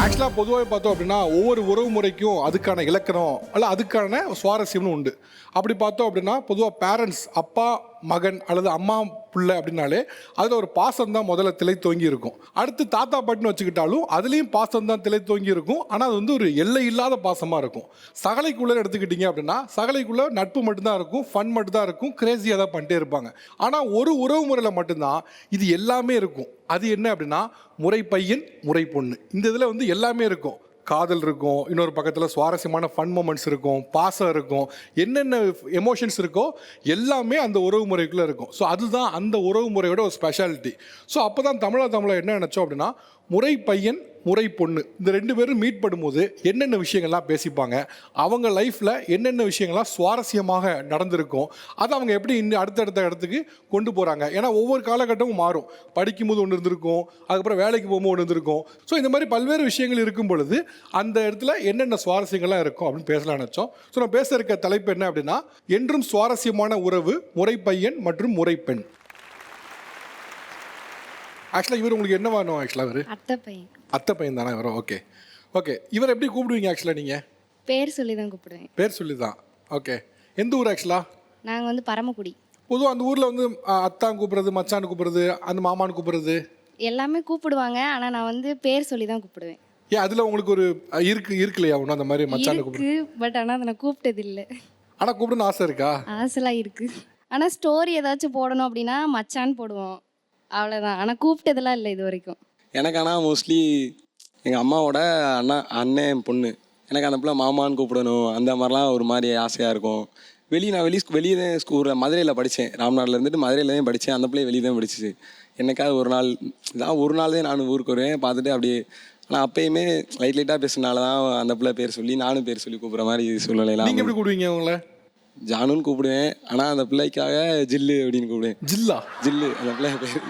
ஆக்சுவலாக பொதுவாக பார்த்தோம் அப்படின்னா ஒவ்வொரு உறவு முறைக்கும் அதுக்கான இலக்கணம் அல்ல அதுக்கான சுவாரஸ்யம்னு உண்டு. அப்படி பார்த்தோம் அப்படின்னா பொதுவாக பேரண்ட்ஸ் அப்பா மகன் அல்லது அம்மா பிள்ளை அப்படின்னாலே அதில் ஒரு பாசம் தான் முதல்ல திளை தோங்கி இருக்கும். அடுத்து தாத்தா பாட்டின்னு வச்சுக்கிட்டாலும் அதுலேயும் பாசம் தான் திளை தோங்கி இருக்கும். ஆனால் அது வந்து ஒரு எல்லை இல்லாத பாசமாக இருக்கும். சகலைக்குள்ளே எடுத்துக்கிட்டீங்க அப்படின்னா சகலைக்குள்ளே நட்பு மட்டும்தான் இருக்கும், ஃபன் மட்டும்தான் இருக்கும், கிரேசியாக தான் பண்ணிட்டே இருப்பாங்க. ஆனால் ஒரு உறவு முறையில் மட்டும்தான் இது எல்லாமே இருக்கும். அது என்ன அப்படின்னா முறை பையன் முறை பொண்ணு. இந்த இதில் வந்து எல்லாமே இருக்கும். காதல் இருக்கும், இன்னொரு பக்கத்தில் சுவாரஸ்யமான ஃபன் மொமெண்ட்ஸ் இருக்கும், பாசம் இருக்கும், என்னென்ன எமோஷன்ஸ் இருக்கோ எல்லாமே அந்த உறவு முறைக்குள்ளே இருக்கும். ஸோ அதுதான் அந்த உறவு முறையோட ஒரு ஸ்பெஷாலிட்டி. ஸோ அப்போ தான் தமிழை என்ன நினச்சோம் அப்படின்னா முறை பையன் முறை பொண்ணு இந்த ரெண்டு பேரும் மீட் பண்ணும்போது என்னென்ன விஷயங்கள்லாம் பேசிப்பாங்க, அவங்க லைஃப்பில் என்னென்ன விஷயங்கள்லாம் சுவாரஸ்யமாக நடந்திருக்கும், அதை அவங்க எப்படி இன்னும் அடுத்தடுத்த இடத்துக்கு கொண்டு போகிறாங்க. ஏன்னா ஒவ்வொரு காலகட்டமும் மாறும். படிக்கும்போது ஒன்று இருந்திருக்கும், அதுக்கப்புறம் வேலைக்கு போகும்போது ஒன்று இருந்திருக்கும். ஸோ இந்த மாதிரி பல்வேறு விஷயங்கள் இருக்கும் பொழுது அந்த இடத்துல என்னென்ன சுவாரஸ்யங்கள்லாம் இருக்கும் அப்படின்னு பேசலாம் நினச்சோம். ஸோ நான் பேச இருக்க தலைப்பு என்ன அப்படின்னா என்றும் சுவாரஸ்யமான உறவு முறை பையன் மற்றும் முறை பெண். ஆக்சுவலாக இவர் உங்களுக்கு என்ன வேணும்? ஆக்சுவலாக இவர் அத்தை பையன் தானே இவரும்? Okay okay. இவர் எப்படி கூப்பிடுவீங்க? ஆக்சுவலாக நீங்கள் பேர் சொல்லி தான் கூப்பிடுவேன். பேர் சொல்லி தான். ஓகே. எந்த ஊர் ஆக்சுவலாக? நாங்கள் வந்து பரமக்குடி. பொதுவாக அந்த ஊரில் வந்து அத்தான் கூப்பிட்றது, மச்சான்னு கூப்பிட்றது, அந்த மாமான்னு கூப்பிட்றது எல்லாமே கூப்பிடுவாங்க. ஆனால் நான் வந்து பேர் சொல்லி தான் கூப்பிடுவேன். ஏன் அதில் உங்களுக்கு ஒரு இருக்குல்லையா ஒன்றும் அந்த மாதிரி மச்சான்னு கூப்பிடு? பட் ஆனால் அதை நான் கூப்பிட்டது இல்லை. ஆனால் கூப்பிடணும்னு ஆசை இருக்கா? ஆசைலாம் இருக்குது. ஆனால் ஸ்டோரி ஏதாச்சும் போடணும் அப்படின்னா மச்சான்னு போடுவோம், அவ்வளோதான். ஆனால் கூப்பிட்டதெல்லாம் இல்லை இது வரைக்கும். எனக்கு ஆனால் மோஸ்ட்லி எங்கள் அம்மாவோட அண்ணன் பொண்ணு எனக்கு அந்த பிள்ளை மாமான்னு கூப்பிடணும், அந்த மாதிரிலாம் ஒரு மாதிரி ஆசையாக இருக்கும். நான் வெளியே தான் ஸ்கூலில் மதுரையில் படித்தேன். ராம்நாட்டில் இருந்துட்டு மதுரையில் தான் படித்தேன். அந்த பிள்ளைய வெளியே தான் படிச்சிச்சு. என்னைக்காவது ஒரு நாள் தான் நான் ஊருக்கு வருவேன் பார்த்துட்டு அப்படியே. ஆனால் அப்பயுமே லைட்டாக பேசுனால தான் அந்த பிள்ளை பேர் சொல்லி நானும் பேர் சொல்லி கூப்பிட்ற மாதிரி சூழ்நிலையெல்லாம். நீங்கள் எப்படி கூப்பிடுவீங்க அவங்கள? ஜானுன்னு கூப்பிடுவேன். ஆனால் அந்த பிள்ளைக்காக ஜில்லு அப்படின்னு கூப்பிடுவேன். ஜில்லு அந்த பிள்ளை பேர்.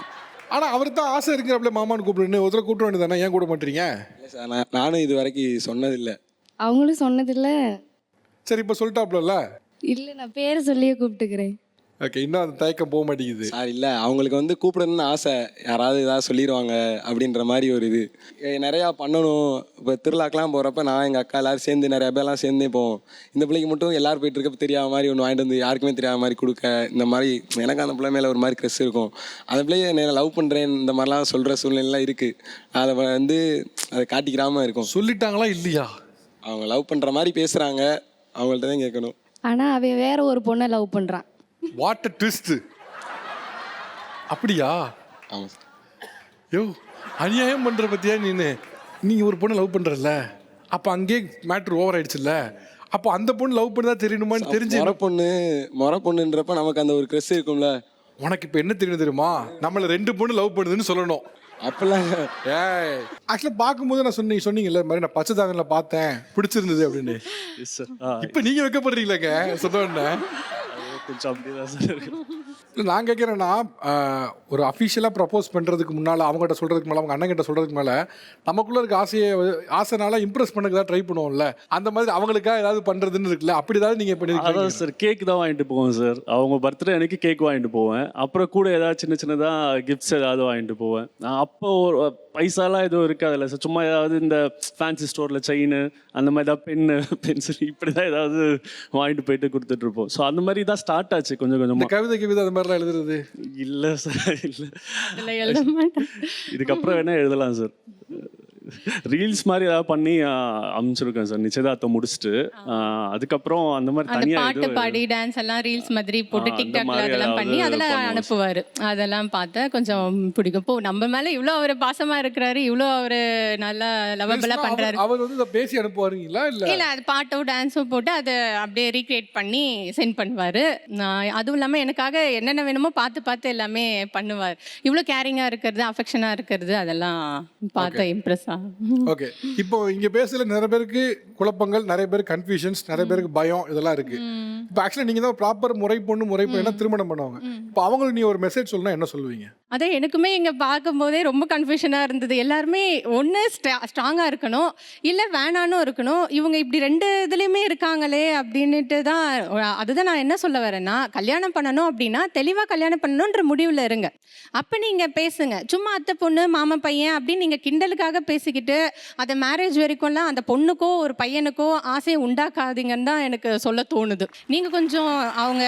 ஆனால் அவர் தான் ஆசை இருக்கிறப்பல மாமான்னு கூப்பிடுன்னு ஒருத்தர கூப்பிட வேண்டியதானே, ஏன் கூட மாட்டீங்க? இல்லை சார், நானும் இது வரைக்கும் சொன்னதில்லை. அவங்களும் சொன்னதில்லை. சரி, இப்போ சொல்லிட்டாப்ல. இல்லை, நான் பேர் சொல்லியே கூப்பிட்டுக்கிறேன். ஓகே. இன்னும் அந்த தயக்கம் போக மாட்டேங்குது சார். இல்லை, அவங்களுக்கு வந்து கூப்பிடணும்னு ஆசை, யாராவது ஏதாவது சொல்லிடுவாங்க அப்படின்ற மாதிரி ஒரு இது நிறையா பண்ணணும். இப்போ திருவிழாக்கெலாம் போகிறப்ப நான் எங்கள் அக்கா எல்லோரும் சேர்ந்து நிறையா பேர்லாம் சேர்ந்தே போவோம். இந்த பிள்ளைக்கு மட்டும் எல்லோரும் போயிட்டு இருக்கப்ப தெரியாத மாதிரி ஒன்று வாங்கிட்டு வந்து யாருக்குமே தெரியாத மாதிரி கொடுக்க, இந்த மாதிரி எனக்கு அந்த பிள்ளை மேலே ஒரு மாதிரி க்ரெஸ் இருக்கும். அந்த பிள்ளைய நான் லவ் பண்ணுறேன் இந்த மாதிரிலாம் சொல்கிற சூழ்நிலைலாம் இருக்குது. அதை வந்து அதை காட்டிக்கிறாமல் இருக்கும். சொல்லிட்டாங்களா இல்லையா? அவங்க லவ் பண்ணுற மாதிரி பேசுகிறாங்க, அவங்கள்ட்ட தான் கேட்கணும். ஆனால் அவன் வேற ஒரு பொண்ணை லவ் பண்ணுறான். What a twist. அப்படியா? ஆமாம் சார். யோ, அநியாயம் பண்ணுற பற்றியா நீங்கள் ஒரு பொண்ணு லவ் பண்ணுறல, அப்போ அங்கேயே மேட்ரு ஓவர் ஆயிடுச்சுல்ல. அப்போ அந்த பொண்ணு லவ் பண்ணி தான் தெரியணுமான்னு தெரிஞ்சு முறை பொண்ணுன்றப்ப நமக்கு அந்த ஒரு க்ரெஸ் இருக்கும்ல. உனக்கு இப்போ என்ன தெரியணும் தெரியுமா? நம்மளை 2 பொண்ணு லவ் பண்ணுதுன்னு சொல்லணும். அப்பெல்லாம் ஆக்சுவலாக பார்க்கும்போது நான் சொன்னீங்கல்ல மாதிரி நான் பச்சை தாங்கல பார்த்தேன் பிடிச்சிருந்தது அப்படின்னு. இப்போ நீங்கள் வைக்கப்படுறீங்களேங்க சொன்ன கொஞ்சம் அப்படிதான் சார் இருக்கு. இல்லை, நான் கேட்குறேன்னா ஒரு அஃபிஷியலாக ப்ரப்போஸ் பண்ணுறதுக்கு முன்னால் அவங்ககிட்ட சொல்கிறதுக்கு மேலே அவங்க அண்ணங்கிட்ட சொல்கிறதுக்கு மேலே நமக்குள்ளே இருக்க ஆசைனால இம்ப்ரெஸ் பண்ணக்கு தான் ட்ரை பண்ணுவோம்ல. அந்த மாதிரி அவங்களுக்காக ஏதாவது பண்ணுறதுன்னு இருக்குல்ல, அப்படி ஏதாவது நீங்கள் பண்ணிருக்கீங்க? அதான் சார், கேக் தான் வாங்கிட்டு போவோம் சார். அவங்க பர்த்டே அன்னைக்கு கேக் வாங்கிட்டு போவேன். அப்புறம் கூட ஏதாவது சின்னதாக கிஃப்ட்ஸ் ஏதாவது வாங்கிட்டு போவேன். நான் அப்போ ஒரு பைசாலாம் எதுவும் இருக்காதுல்ல சார். சும்மா ஏதாவது இந்த ஃபேன்சி ஸ்டோரில் செயின் அந்த மாதிரி தான் பென்சில் இப்படி தான் ஏதாவது வாங்கிட்டு போயிட்டு கொடுத்துட்ருப்போம். ஸோ அந்த மாதிரி தான் ஸ்டார்ட் ஆச்சு கொஞ்சம் கொஞ்சமாக. கவிதை அது மாதிரிலாம் எழுதுறது இல்லை சார், இல்லை. இதுக்கப்புறம் வேணால் எழுதலாம் சார். ரீல்ஸ் மாதிரி ஏதாவது பண்ணி அனுப்பிச்சிருக்கேன் சார் நிச்சயதார்த்தம் முடிச்சுட்டு. அதுக்கப்புறம் அந்த மாதிரி தனியாக பாட்டு பாடி டான்ஸ் எல்லாம் ரீல்ஸ் மாதிரி போட்டு டிக்டாக்ல அதெல்லாம் பண்ணி அதெல்லாம் அனுப்புவார். அதெல்லாம் பார்த்தா கொஞ்சம் பிடிக்கும். இப்போ நம்ம மேலே இவ்வளோ அவர் பாசமாக இருக்கிறாரு, இவ்வளோ அவர் நல்லா லவபெல்லாம் பண்ணுறாரு. அவர் வந்து பேசி அனுப்புவாருங்களா? இல்லை, அது பாட்டும் டான்ஸும் போட்டு அதை அப்படியே ரீக்ரியேட் பண்ணி சென்ட் பண்ணுவார். அதுவும் இல்லாமல் எனக்காக என்னென்ன வேணுமோ பார்த்து எல்லாமே பண்ணுவார். இவ்வளோ கேரிங்காக இருக்கிறது, அஃபெக்ஷனாக இருக்கிறது, அதெல்லாம் பார்த்து இம்ப்ரெஸ் ஆகும். ஓகே. இப்போ இங்க பேசல நிறைய பேருக்கு குழப்பங்கள், நிறைய பேருக்கு கன்ஃபியூஷன்ஸ், நிறைய பேருக்கு பயம், இதெல்லாம் இருக்கு. இப்போ ஆக்சுவலா நீங்க தான் ப்ராப்பர் முறை பொண்ணு முறை பையனா திருமணம் பண்ணுவாங்க. இப்போ அவங்களுக்கு நீ ஒரு மெசேஜ் சொல்லணும், என்ன சொல்லுவீங்க? அதான் எனக்குமே இங்கே பார்க்கும்போதே ரொம்ப கன்ஃபியூஷனாக இருந்தது. எல்லாருமே ஒன்று ஸ்ட்ராங்காக இருக்கணும், இல்லை வேணானும் இருக்கணும். இவங்க இப்படி 2 இதுலேயுமே இருக்காங்களே அப்படின்ட்டு தான். அதுதான் நான் என்ன சொல்ல வரேன்னா, கல்யாணம் பண்ணணும் அப்படின்னா தெளிவாக கல்யாணம் பண்ணணுன்ற முடிவில் இருங்க. அப்போ நீங்கள் பேசுங்க. சும்மா அத்தை பொண்ணு மாமா பையன் அப்படின்னு நீங்கள் கிண்டலுக்காக பேசிக்கிட்டு அதை மேரேஜ் வரைக்கும்லாம் அந்த பொண்ணுக்கோ ஒரு பையனுக்கோ ஆசையை உண்டாக்காதீங்கன்னு தான் எனக்கு சொல்ல தோணுது. நீங்கள் கொஞ்சம் அவங்க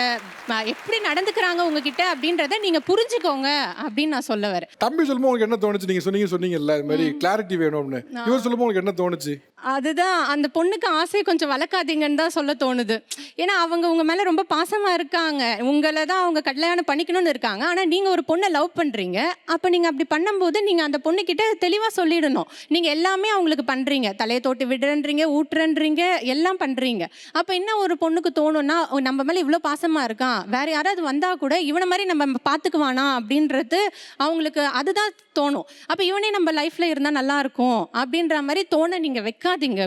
எப்படி நடந்துக்கிறாங்க உங்ககிட்ட அப்படின்றத நீங்கள் புரிஞ்சுக்கோங்க அப்படின்னு நான் சொல்ல வரேன். தம்பி சொல்லும்போது உங்களுக்கு என்ன தோணுச்சு? நீங்க சொன்னீங்கல்ல இது மாதிரி கிளாரிட்டி வேணும்னு. இவர் சொல்லும்போது உங்களுக்கு என்ன தோணுச்சு? அதுதான், அந்த பொண்ணுக்கு ஆசையை கொஞ்சம் வளர்க்காதீங்கன்னு தான் சொல்ல தோணுது. ஏன்னா அவங்க உங்க மேல ரொம்ப பாசமா இருக்காங்க, உங்களை தான் அவங்க கல்யாணம் பண்ணிக்கணும்னு இருக்காங்க. ஆனா நீங்க ஒரு பொண்ணை லவ் பண்றீங்க. அப்ப நீங்க அப்படி பண்ணும்போது நீங்க அந்த பொண்ணுகிட்ட தெளிவா சொல்லிடணும். நீங்க எல்லாமே அவங்களுக்கு பண்றீங்க, தலையை தோட்டி விடுறன்றீங்க, ஊட்டுறன்றீங்க, எல்லாம் பண்றீங்க. அப்ப என்ன ஒரு பொண்ணுக்கு தோணும்னா, நம்ம மேல இவ்வளவு பாசமா இருக்கான், வேற யாராவது வந்தா கூட இவனை மாதிரி நம்ம பாத்துக்குவானா அப்படின்றது அவங்களுக்கு அதுதான் தோணும். அப்ப இவனே நம்ம லைஃப்ல இருந்தா நல்லா இருக்கும் அப்படின்ற மாதிரி தோண நீங்க வைக்காதீங்க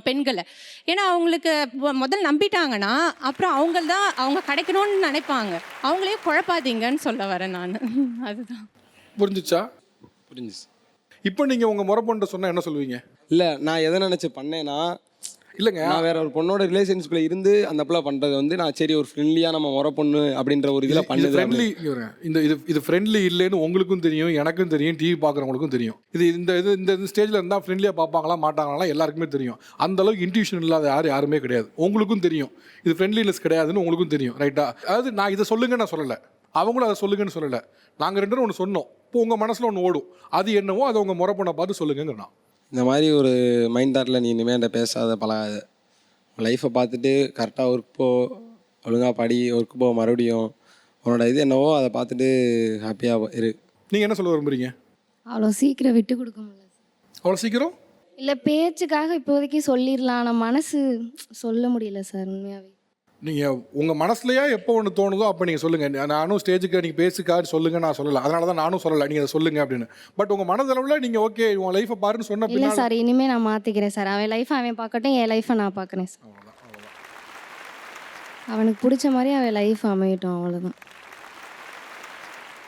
பெண்களை. ஏன்னா அவங்களுக்கு முதல்ல நம்பிட்டாங்கன்னா அப்புறம் அவங்க கிடைக்கணும்னு நினைப்பாங்க. அவங்களையும் குழப்பாதீங்கன்னு சொல்ல வரேன் நான். அதுதான். புரிஞ்சுச்சா? புரிஞ்சுச்சு. இப்போ நீங்க உங்க முறை பொண்ணு சொன்னா என்ன சொல்லுவீங்க? இல்லை, நான் எதை நினச்சி பண்ணேன்னா, இல்லைங்க, நான் வேற ஒரு பொண்ணோட ரிலேஷன்ஷிப்ல இருந்து அந்த பிள்ளை பண்றது வந்து நான் சரி ஒரு ஃப்ரெண்ட்லியா நம்ம முறை பொண்ணு அப்படின்ற ஒரு இதில் பண்ணுது. ஃப்ரெண்ட்லி இது ஃப்ரெண்ட்லி இல்லைன்னு உங்களுக்கும் தெரியும், எனக்கும் தெரியும், டிவி பார்க்குறவங்களுக்கும் தெரியும். இந்த ஸ்டேஜில் இருந்தால் ஃப்ரெண்ட்லியாக பார்ப்பாங்களா மாட்டாங்களா எல்லாருக்குமே தெரியும். அந்த அளவுக்கு இன்ட்யூஷன் இல்லாத யாருமே கிடையாது. உங்களுக்கும் தெரியும் இது ஃப்ரெண்ட்லினஸ் கிடையாதுன்னு உங்களுக்கும் தெரியும், ரைட்டா? அதாவது நான் இதை சொல்லுங்க நான் சொல்லலை, அவங்களும் அதை சொல்லுங்கன்னு சொல்லலை. நாங்கள் 2 பேரும் ஒன்று சொன்னோம். இப்போ உங்கள் மனசில் ஒன்று ஓடும், அது என்னவோ அதை உங்கள் முறை பொண்ணை பார்த்து சொல்லுங்க. நான் இந்த மாதிரி ஒரு மைண்ட் தாட்டில் நீ இனிமேல் என்கிட்ட பேசாத, பழகாத, லைஃப்பை பார்த்துட்டு கரெக்டாக ஒர்க் போ, ஒழுங்காக படி, ஒர்க் போ, மறுபடியும் உன்னோட இது என்னவோ அதை பார்த்துட்டு ஹாப்பியாக இரு. நீங்கள் என்ன சொல்ல விரும்புறீங்க? அவ்வளோ சீக்கிரம் விட்டு கொடுக்க முடியல சார். அவ்வளோ சீக்கிரம் இல்லை, பேச்சுக்காக இப்போதைக்கு சொல்லிடலாம், ஆனால் மனசு சொல்ல முடியல சார் உண்மையாகவே. நீங்கள் உங்கள் மனசுலையா எப்போ ஒன்று தோணுதோ அப்போ நீங்கள் சொல்லுங்கள். நானும் ஸ்டேஜுக்கு நீங்கள் பேசுக்காரு சொல்லுங்க நான் சொல்லலை, அதனால தான் நானும் சொல்லலை நீங்கள் அதை சொல்லுங்க அப்படின்னு. பட் உங்கள் மனதளவில் நீங்கள் ஓகே உங்கள் லைஃப்பை பாருன்னு சொன்ன இல்லை பின்னால சார், இனிமேல் நான் மாற்றிக்கிறேன் சார். அவன் லைஃப் அவன் பார்க்கட்டும், என் லைஃப்பை நான் பார்க்குறேன் சார். அவனுக்கு பிடிச்ச மாதிரி அவன் லைஃப் அமையட்டும், அவ்வளோதான்.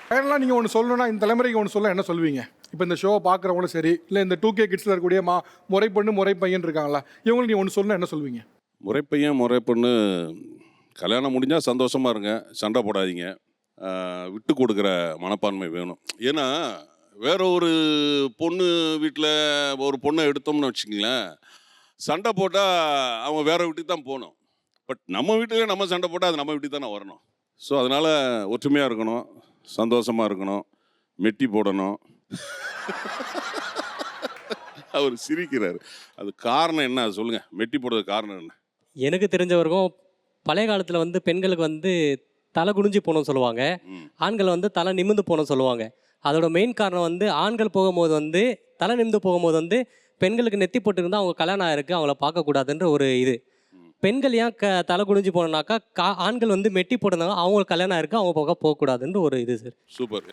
ஃபைனலாக நீங்கள் ஒன்று சொல்லணும்னா இந்த தலைமுறைக்கு ஒன்று சொல்ல என்ன சொல்வீங்க? இப்போ இந்த ஷோவை பார்க்குறவங்களும் சரி, இல்லை இந்த 2K கிட்ஸில் இருக்கக்கூடிய முறை பொண்ணு முறை பையன் இருக்காங்களா, இவங்களுக்கு நீங்கள் ஒன்று சொல்லணும் என்ன சொல்வீங்க? முறைப்பையன் முறை பொண்ணு கல்யாணம் முடிஞ்சால் சந்தோஷமாக இருங்க, சண்டை போடாதீங்க, விட்டு கொடுக்குற மனப்பான்மை வேணும். ஏன்னா வேற ஒரு பொண்ணு வீட்டில் ஒரு பொண்ணை எடுத்தோம்னு வச்சுக்கிங்களேன், சண்டை போட்டால் அவங்க வேற வீட்டுக்கு தான் போகணும். பட் நம்ம வீட்டிலே நம்ம சண்டை போட்டால் அது நம்ம வீட்டுக்கு தானே வரணும். ஸோ அதனால் ஒற்றுமையாக இருக்கணும், சந்தோஷமாக இருக்கணும், மெட்டி போடணும். அவர் சிரிக்கிறார். அது காரணம் என்ன அது சொல்லுங்கள், மெட்டி போடுறது காரணம் என்ன? எனக்கு தெரிஞ்ச வரைக்கும் பழைய காலத்தில் வந்து பெண்களுக்கு வந்து தலை குனிஞ்சு போகணும்னு சொல்லுவாங்க, ஆண்கள் வந்து தலை நிமிர்ந்து போகணும்னு சொல்லுவாங்க. அதோட மெயின் காரணம் வந்து ஆண்கள் போகும்போது வந்து தலை நிமிர்ந்து போகும்போது வந்து பெண்களுக்கு நெத்தி போட்டு இருந்தால் அவங்க கல்யாணம் ஆயிருக்கு, அவங்கள பார்க்கக்கூடாதுன்ற ஒரு இது. பெண்கள் ஏன் தலை குனிஞ்சு போனோம்னாக்கா ஆண்கள் வந்து மெட்டி போட்டிருந்தாங்க, அவங்களுக்கு கல்யாணம் ஆயிருக்கு, அவங்க பக்கம் போகக்கூடாதுன்ற ஒரு இது சார். சூப்பர்.